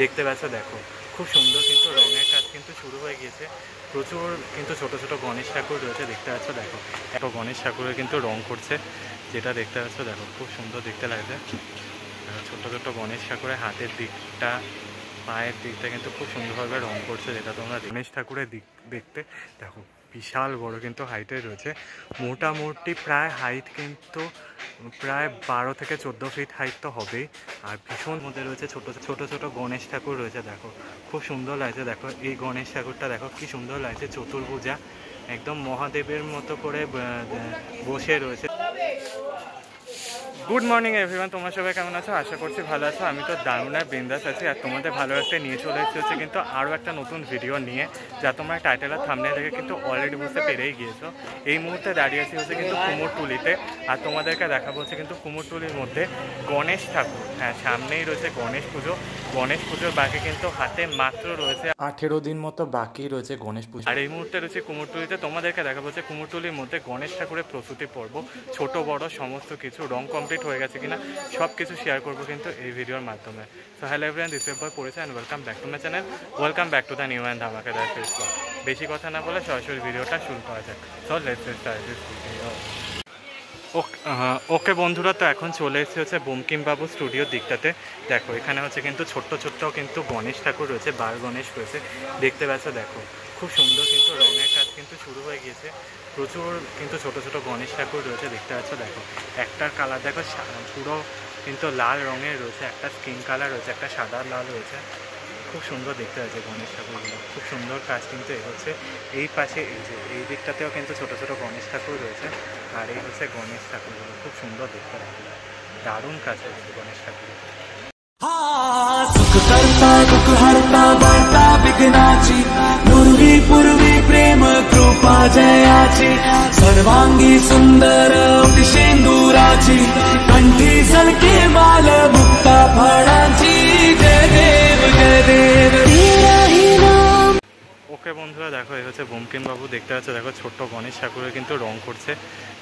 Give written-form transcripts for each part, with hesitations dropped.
দেখতে পাচ্ছ দেখো খুব সুন্দর কিন্তু রঙের কাজ কিন্তু শুরু হয়ে গিয়েছে। প্রচুর কিন্তু ছোট ছোট গণেশ ঠাকুর রয়েছে, দেখতে পাচ্ছ দেখো একটা গণেশ ঠাকুরের কিন্তু রং করছে, যেটা দেখতে পাচ্ছ দেখো খুব সুন্দর দেখতে লাগছে। ছোট ছোট গণেশ ঠাকুরের হাতের দিকটা পায়ের দিকটা কিন্তু খুব সুন্দরভাবে রং করছে, যেটা তোমরা গণেশ ঠাকুরের দিক দেখতে দেখো বিশাল বড় কিন্তু হাইটে রয়েছে। মোটামুটি প্রায় হাইট কিন্তু প্রায় 12 থেকে 14 ফিট হাইট তো হবেই। আর ভীষণ মধ্যে রয়েছে ছোট ছোট ছোট গণেশ ঠাকুর রয়েছে, দেখো খুব সুন্দর লাগছে। দেখো এই গণেশ ঠাকুরটা দেখো কি সুন্দর লাগছে, চতুর্ভুজা একদম মহাদেবের মতো করে বসে রয়েছে। গুড মর্নিং এভরিওয়ান, তোমরা সবাই কেমন আছো? আশা করছি ভালো আছো। আমি তো দারুণ আর বিন্দাস আছি, আর তোমাদের ভালো একটা নিয়ে চলে এসেছে কিন্তু আরও একটা নতুন ভিডিও নিয়ে, যা তোমরা টাইটেল আর থাম্বনেল দেখে কিন্তু অলরেডি বুঝতে পেরেই গিয়েছো। এই মুহূর্তে দাঁড়িয়ে আছি হচ্ছে কিন্তু কুমোরটুলিতে, আর তোমাদেরকে দেখাবো হচ্ছে কিন্তু কুমোরটুলির মধ্যে গণেশ ঠাকুর। হ্যাঁ, সামনেই রয়েছে গণেশ পুজো। গণেশ পুজোর বাকি কিন্তু হাতে মাত্র রয়েছে 18 দিন মতো বাকি রয়েছে গণেশ পুজো। আর এই মুহূর্তে রয়েছে কুমোরটুলিতে, তোমাদেরকে দেখাবো হচ্ছে কুমোরটুলির মধ্যে গণেশ ঠাকুরের প্রস্তুতি পর্ব, ছোট বড় সমস্ত কিছু, রং কমপ্লিট হয়ে গেছে কিনা সব কিছু শেয়ার করবো কিন্তু এই ভিডিওর মাধ্যমে। So hello everyone, this is boy পড়েছে and welcome back to my channel, welcome back to the new and ধামাকাদার ফেস ব্লগ। বেশি কথা না বলে সরাসরি ভিডিওটা শুরু করা যাক। So let's start this video. Okay বন্ধুরা, তো এখন চলে এসেছে হচ্ছে বঙ্কিম বাবু স্টুডিওর দিকটাতে। দেখো এখানে হচ্ছে কিন্তু ছোট্ট ছোট্ট কিন্তু গণেশ ঠাকুর রয়েছে, বার গণেশ রয়েছে, দেখতে পাচ্ছ দেখো খুব সুন্দর কিন্তু রঙের কাজ কিন্তু শুরু হয়ে গিয়েছে। প্রচুর কিন্তু ছোট ছোট গণেশ ঠাকুর রয়েছে, দেখতে পাচ্ছ দেখো একটার কালার দেখো পুরো কিন্তু লাল রঙের রয়েছে, একটা স্কিন কালার রয়েছে, একটা সাদা লাল রয়েছে। খুব সুন্দর দেখতে আছে গণেশ ঠাকুরগুলো, খুব সুন্দর কাজ কিন্তু এগোচ্ছে। এই পাশে এই যে এই দিকটাতেও কিন্তু ছোট ছোট গণেশ ঠাকুর রয়েছে, আর এই হচ্ছে গণেশ ঠাকুরগুলো খুব সুন্দর দেখতে লাগে, দারুণ কাজ হচ্ছে গণেশ ঠাকুর। प्रेम कृपा जयाची सर्वांगी सुंदर सिंदुराची कंठी सलके माल मुक्ता फळाची जय देव तेरा ही नाम। ওকে বন্ধুরা, দেখো এই হচ্ছে বঙ্কিম বাবু, দেখতে পাচ্ছ দেখো ছোট্ট গণেশ ঠাকুরের কিন্তু রং করছে,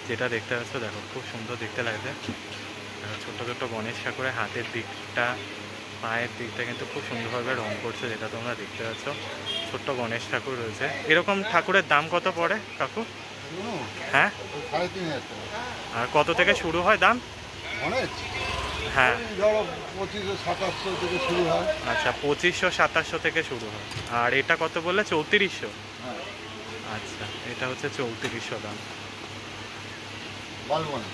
যেটা দেখতে পাচ্ছ দেখো খুব সুন্দর দেখতে লাগছে। ছোট্ট ছোট্ট গণেশ ঠাকুরের হাতের দিকটা পায়ের দিকটা কিন্তু খুব সুন্দরভাবে রং করছে, যেটা তোমরা দেখতে পাচ্ছ। ছোট্ট গণেশ ঠাকুর রয়েছে। এরকম ঠাকুরের দাম কত পড়ে কাকু? হ্যাঁ, 3,500 আর কত থেকে শুরু হয় দাম? হ্যাঁ, ধরো 2500-2700 থেকে শুরু হয়। আচ্ছা, 2500-2700 থেকে শুরু হয়। আর এটা কত বললে? 3400? হ্যাঁ, আচ্ছা, এটা হচ্ছে 3400 দাম। বালবনে।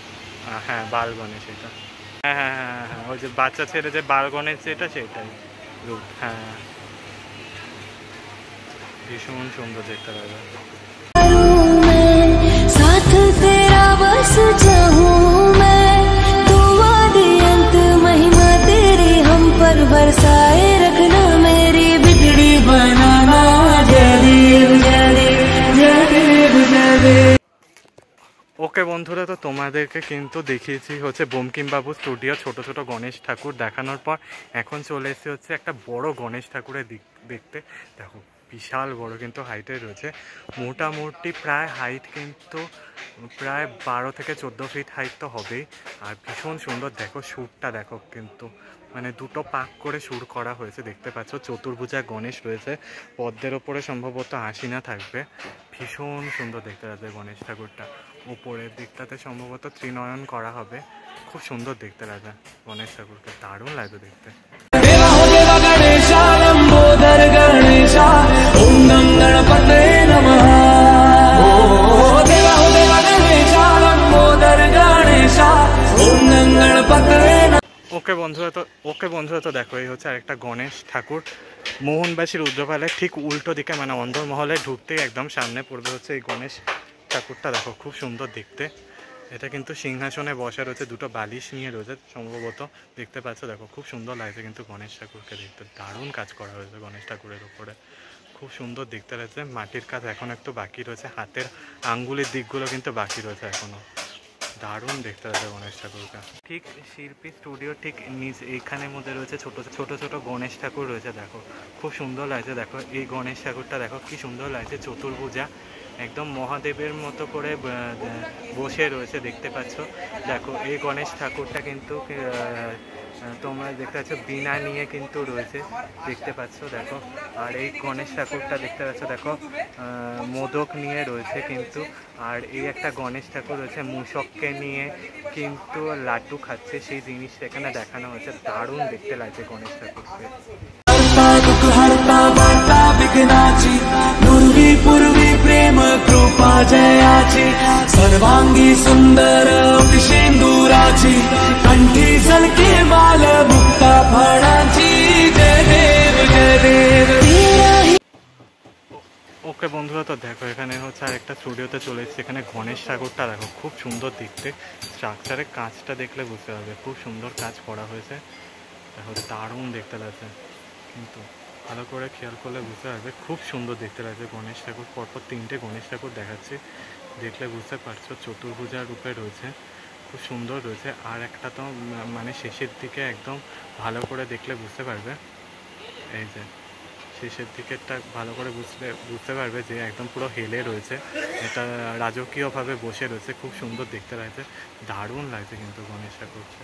হ্যাঁ, বাল গণেশ এটা। হ্যাঁ হ্যাঁ হ্যাঁ হ্যাঁ, ওই যে বাচ্চা ছেলে যে বাল গণেশ যেটা সেটাই রূপ। হ্যাঁ, ভীষণ সুন্দর দেখতে লাগে। साथ तेरा बस चाहूं मैं, दुआ दे अंत महिमा तेरी हम पर बरसाए रखना, मेरी बिगड़ी बनाना। जय देव जय देव जय देव जय देव। ওকে বন্ধুরা, তো তোমাদেরকে কিন্তু দেখিয়েছি হচ্ছে বঙ্কিম বাবু স্টুডিও ছোট ছোট গণেশ ঠাকুর দেখানোর পর এখন চলে এসেছে হচ্ছে একটা বড় গণেশ ঠাকুরের দেখতে। দেখো বিশাল বড় কিন্তু হাইটে রয়েছে, মোটামুটি প্রায় হাইট কিন্তু প্রায় 12 থেকে 14 ফিট হাইট তো হবেই। আর ভীষণ সুন্দর দেখো সুরটা দেখো, কিন্তু মানে দুটো পাক করে সুর করা হয়েছে, দেখতে পাচ্ছ। চতুর্ভুজা গণেশ রয়েছে, পদ্মের ওপরে সম্ভবত আশিনা থাকবে। ভীষণ সুন্দর দেখতে লাগছে গণেশ ঠাকুরটা। উপরের দিকটাতে সম্ভবত ত্রিনয়ন করা হবে, খুব সুন্দর দেখতে লাগে গণেশ ঠাকুরকে, দারুণ লাগে দেখতে। ওকে বন্ধুরা, তো দেখো এই হচ্ছে আরেকটা গণেশ ঠাকুর। মোহনবাসীর রুদ্রপালের ঠিক উল্টো দিকে, মানে অন্দরমহলে ঢুকতেই একদম সামনে পড়বে হচ্ছে এই গণেশ ঠাকুরটা। দেখো খুব সুন্দর দেখতে, এটা কিন্তু সিংহাসনে বসা রয়েছে, দুটো বালিশ নিয়ে রয়েছে সম্ভবত, দেখতে পাচ্ছ। দেখো খুব সুন্দর লাগছে কিন্তু গণেশ ঠাকুরকে দেখতে, দারুণ কাজ করা হয়েছে গণেশ ঠাকুরের উপরে, খুব সুন্দর দেখতে লাগছে। মাটির কাজ এখন একটু বাকি রয়েছে, হাতের আঙ্গুলের দিকগুলো কিন্তু বাকি রয়েছে এখনও, দারুণ দেখতে লাগছে গণেশ ঠাকুরটা। ঠিক শিল্পী স্টুডিও ঠিক নিচ এইখানের মধ্যে রয়েছে ছোট ছোট ছোট গণেশ ঠাকুর রয়েছে, দেখো খুব সুন্দর লাগছে। দেখো এই গণেশ ঠাকুরটা দেখো কি সুন্দর লাগছে, চতুর্ভুজা একদম মহাদেবের মতো করে বসে রয়েছে, দেখতে পাচ্ছ। দেখো এই গণেশ ঠাকুরটা কিন্তু তোমরা দেখতে পাচ্ছ বীণা নিয়ে কিন্তু রয়েছে, দেখতে পাচ্ছ দেখো। আর এই গণেশ ঠাকুরটা দেখতে পাচ্ছ দেখো মোদক নিয়ে রয়েছে কিন্তু। আর এই একটা গণেশ ঠাকুর রয়েছে মূষককে নিয়ে কিন্তু লাড্ডু খাচ্ছে, সেই জিনিসটা এখানে দেখানো হয়েছে। দারুণ দেখতে লাগছে গণেশ ঠাকুরকে। प्रेम कृपा जयाची सर्वांगी सुंदर सिंदुराची कंठी झलके माल मुक्ता फळाची जय देव जय देव। ওকে বন্ধুরা, তো দেখো এখানে হচ্ছে আর একটা স্টুডিওতে চলে এসেছি। এখানে গণেশ ঠাকুরটা দেখো খুব সুন্দর দেখতে, স্ট্রাকচারের কাজটা দেখলে বুঝতে পারবে খুব সুন্দর কাজ করা হয়েছে দেখো, দারুণ দেখতে লাগছে কিন্তু ভালো করে খেয়াল করলে বুঝতে পারবে খুব সুন্দর দেখতে লাগছে গণেশ ঠাকুর। পরপর 3টে গণেশ ঠাকুর দেখাচ্ছি, দেখলে বুঝতে পারছো চতুর্ভুজার রূপে রয়েছে, খুব সুন্দর রয়েছে। আর একটা তো মানে শেষের দিকে একদম ভালো করে দেখলে বুঝতে পারবে, এই যে শেষের দিকেরটা ভালো করে বুঝতে পারবে যে একদম পুরো হেলে রয়েছে, এটা রাজকীয়ভাবে বসে রয়েছে, খুব সুন্দর দেখতে লাগছে, দারুণ লাগছে কিন্তু গণেশ ঠাকুরকে।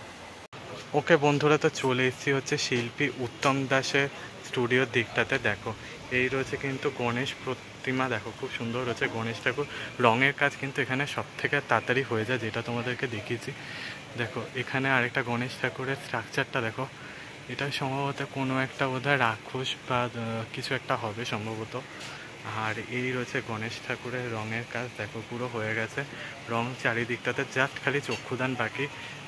ওকে বন্ধুরা, তো চলে এসেছি হচ্ছে শিল্পী উত্তম দাসের স্টুডিওর দিকটাতে। দেখো এই রয়েছে কিন্তু গণেশ প্রতিমা, দেখো খুব সুন্দর রয়েছে গণেশ ঠাকুর। রঙের কাজ কিন্তু এখানে সব থেকে তাড়াতাড়ি হয়ে যায়, যেটা তোমাদেরকে দেখিয়েছি। দেখো এখানে আরেকটা গণেশ ঠাকুরের স্ট্রাকচারটা দেখো, এটা সম্ভবত কোনো একটা বোধহয় রাক্ষস বা কিছু একটা হবে সম্ভবত। আর এই রয়েছে গণেশ ঠাকুরের রঙের কাজ, দেখো পুরো হয়ে গেছে রং চারিদিকটাতে, জাস্ট খালি চক্ষুদান বাকি।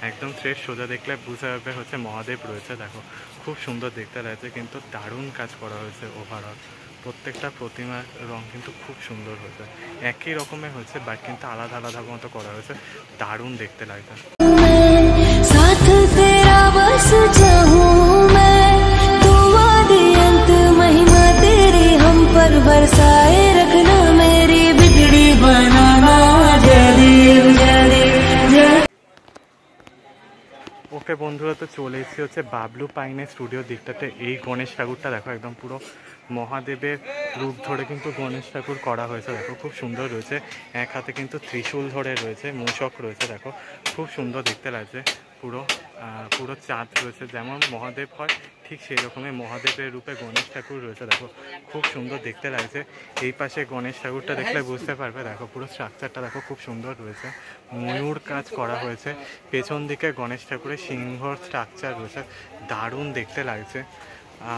একদম স্ট্রেট সোজা দেখলে বুঝতে পারবে হচ্ছে মহাদেব রয়েছে, দেখো খুব সুন্দর দেখতে লাগছে কিন্তু দারুণ কাজ করা হয়েছে ওভারঅল। প্রত্যেকটা প্রতিমার রং কিন্তু খুব সুন্দর হয়েছে, একই রকমের হয়েছে বাট কিন্তু আলাদা আলাদা মতো করা হয়েছে, দারুণ দেখতে লাগছে। साथ तेरा बस चाहूं मैं, तू आदि अंत महिमा तेरी हम पर बरसाए रखना, मेरी बिगड़ी बनाना जय देव जय देव जय। ওকে বন্ধুরা, তো চলে এসেছি হচ্ছে বাবলু পাইনের স্টুডিওর দিকটাতে। এই গণেশ ঠাকুরটা দেখো একদম পুরো মহাদেবের রূপ ধরে কিন্তু গণেশ ঠাকুর করা হয়েছে, দেখো খুব সুন্দর রয়েছে। এক হাতে কিন্তু ত্রিশূল ধরে রয়েছে, মূষক রয়েছে, দেখো খুব সুন্দর দেখতে লাগছে। পুরো চাঁদ রয়েছে, যেমন মহাদেব হয় ঠিক সেই রকমের মহাদেবের রূপে গণেশ ঠাকুর রয়েছে, দেখো খুব সুন্দর দেখতে লাগছে। এই পাশে গণেশ ঠাকুরটা দেখলে বুঝতে পারবে, দেখো পুরো স্ট্রাকচারটা দেখো খুব সুন্দর রয়েছে, ময়ূর কাজ করা হয়েছে। পেছন দিকে গণেশ ঠাকুরের সিংহর স্ট্রাকচার রয়েছে, দারুণ দেখতে লাগছে।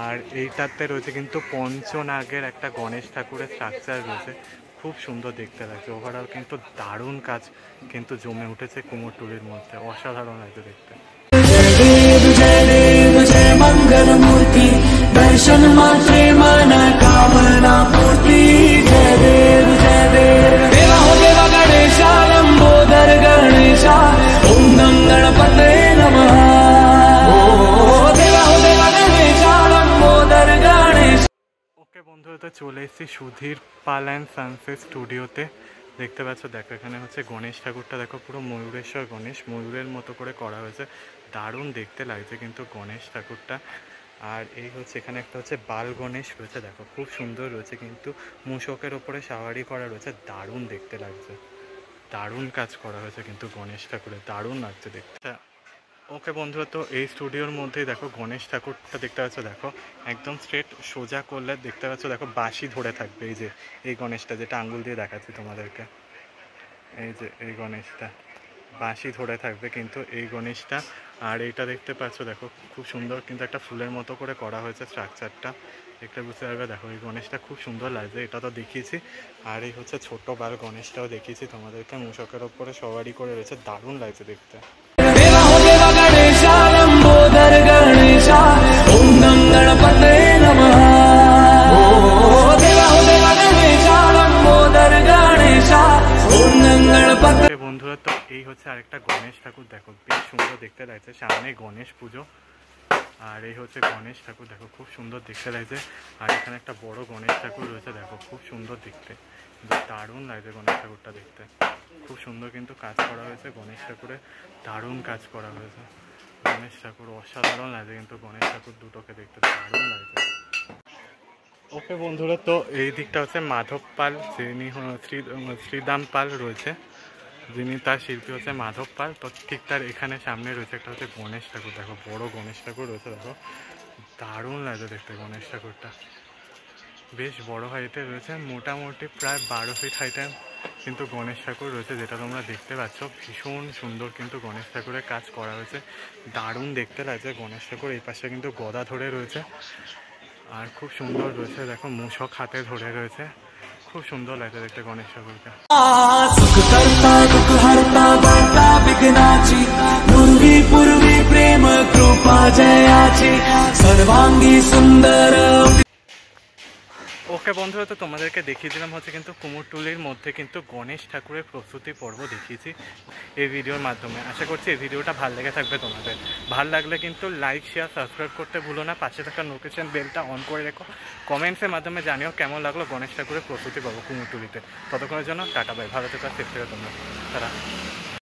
আর এইটাতে রয়েছে কিন্তু পঞ্চনাগের একটা গণেশ ঠাকুরের স্ট্রাকচার রয়েছে, খুব সুন্দর দেখতে লাগছে। ওভারঅল কিন্তু দারুণ কাজ কিন্তু জমে উঠেছে কুমোরটুলির মধ্যে, অসাধারণ লাগছে দেখতে। जय मंगल मूर्ति दर्शन मात्रे मन कामना पूर्ति जय देव जय देव। देवा हो देवा गणेशा लंबोदर गणेशा ओम नम गणपते नमः। देवा हो देवा गणेशा लंबोदर गणेश। ওকে বন্ধুরা, তো চলে এসেছি সুধীর পাল অ্যান্ড সানসেট স্টুডিওতে। দেখতে পাচ্ছ দেখো এখানে হচ্ছে গণেশ ঠাকুরটা দেখো পুরো ময়ূরেশ্বর গণেশ, ময়ূরের মতো করে করা হয়েছে, দারুণ দেখতে লাগছে কিন্তু গণেশ ঠাকুরটা। আর এই হচ্ছে এখানে একটা হচ্ছে বাল গণেশ রয়েছে, দেখো খুব সুন্দর রয়েছে কিন্তু মূষকের ওপরে সাওয়ারি করা রয়েছে, দারুণ দেখতে লাগছে, দারুণ কাজ করা হয়েছে কিন্তু গণেশ ঠাকুরের, দারুণ লাগছে দেখতে। ওকে বন্ধুরা, তো এই স্টুডিওর মধ্যেই দেখো গণেশ ঠাকুরটা দেখতে পাচ্ছ, দেখো একদম স্ট্রেট সোজা করলে দেখতে পাচ্ছ দেখো বাঁশি ধরে থাকবে। এই যে এই গণেশটা যেটা আঙ্গুল দিয়ে দেখাচ্ছি তোমাদেরকে, এই যে এই গণেশটা বাঁশি ধরে থাকবে কিন্তু এই গণেশটা। আর এইটা দেখতে পাচ্ছ দেখো খুব সুন্দর কিন্তু একটা ফুলের মতো করে করা হয়েছে স্ট্রাকচারটা, দেখতে বুঝতে পারবে। দেখো এই গণেশটা খুব সুন্দর লাগছে, এটা তো দেখিয়েছি। আর এই হচ্ছে ছোট বাল গণেশটাও দেখিয়েছি তোমাদেরকে, মূষকের ওপরে সওয়ারি করে রয়েছে, দারুণ লাগছে দেখতে। देवा हो देवा गणेशा लंबोदर गणेशा ओम नम गणपते नमः। देवा हो देवा गणेशा लंबोदर गणेशा ओम नम गणपते। বন্ধুরা, তো এই হচ্ছে আরেকটা গণেশ ঠাকুর, দেখো বেশ সুন্দর দেখতে লাগছে, সামনে গণেশ পুজো। আর এই হচ্ছে গণেশ ঠাকুর, দেখো খুব সুন্দর দেখতে লাগছে। আর এখানে একটা বড় গণেশ ঠাকুর রয়েছে, দেখো খুব সুন্দর দেখতে, দারুণ লাগছে গণেশ ঠাকুরটা দেখতে, খুব সুন্দর কিন্তু কাজ করা হয়েছে গণেশ ঠাকুরে, দারুণ কাজ করা হয়েছে। গণেশ ঠাকুর অসাধারণ লাগছে কিন্তু গণেশ ঠাকুর দুটোকে দেখতে দারুণ লাগছে। ওকে বন্ধুরা, তো এই দিকটা হচ্ছে মাধব পাল, যিনি শ্রীদাম পাল রয়েছে। যিনি তার শিল্পী হচ্ছে মাধব পাল। তো ঠিক তার এখানে সামনে রয়েছে একটা হচ্ছে গণেশ ঠাকুর, দেখো বড় গণেশ ঠাকুর রয়েছে, দেখো দারুণ লাগে দেখতে গণেশ ঠাকুরটা, বেশ বড় হাইটে রয়েছে, মোটামুটি প্রায় 12 ফিট হাইটে কিন্তু গণেশ ঠাকুর রয়েছে, যেটা তোমরা দেখতে পাচ্ছ। ভীষণ সুন্দর কিন্তু গণেশ ঠাকুরের কাজ করা হয়েছে, দারুণ দেখতে লাগছে গণেশ ঠাকুর। এই পাশে কিন্তু গদা ধরে রয়েছে আর খুব সুন্দর রয়েছে, দেখো মূষক হাতে ধরে রয়েছে, খুব সুন্দর লাগছে দেখতে গণেশ ঠাকুরকে। सुख करता दुख हरता वार्ता विघ्नाची पूर्वी पूर्वी प्रेम कृपा जयाची सर्वांगी सुंदर। ওকে বন্ধুরা, তো তোমাদেরকে দেখিয়ে দিলাম হচ্ছে কিন্তু কুমোরটুলির মধ্যে কিন্তু গণেশ ঠাকুরের প্রস্তুতি পর্ব দেখিয়েছি এই ভিডিওর মাধ্যমে। আশা করছি এই ভিডিওটা ভালো লেগে থাকবে তোমাদের। ভালো লাগলে কিন্তু লাইক শেয়ার সাবস্ক্রাইব করতে ভুলো না, পাশে থাকা নোটিফিকেশন বেলটা অন করে রেখো। কমেন্টসের মাধ্যমে জানিও কেমন লাগলো গণেশ ঠাকুরের প্রস্তুতি পর্ব কুমোরটুলিতে। ততক্ষণের জন্য টাটা বাই, ভালো থেকো, সেফ থেকে তোমরা তারা।